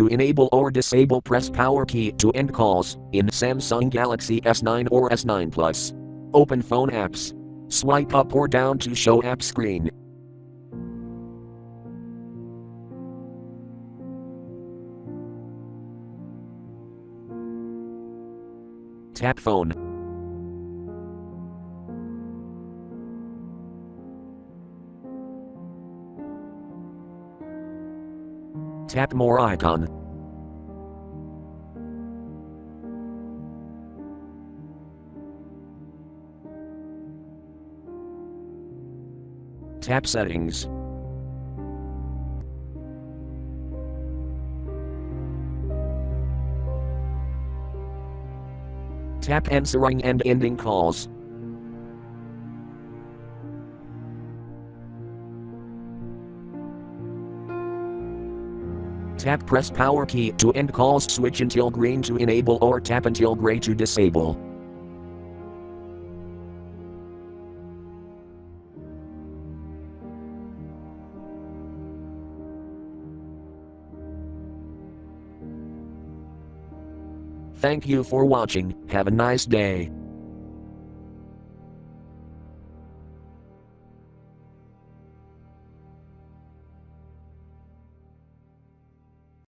To enable or disable, press power key to end calls in Samsung Galaxy S9 or S9 Plus. Open phone apps. Swipe up or down to show app screen. Tap phone. Tap more icon. Tap settings. Tap answering and ending calls. Tap press power key to end calls, switch until green to enable or tap until gray to disable. Thank you for watching. Have a nice day.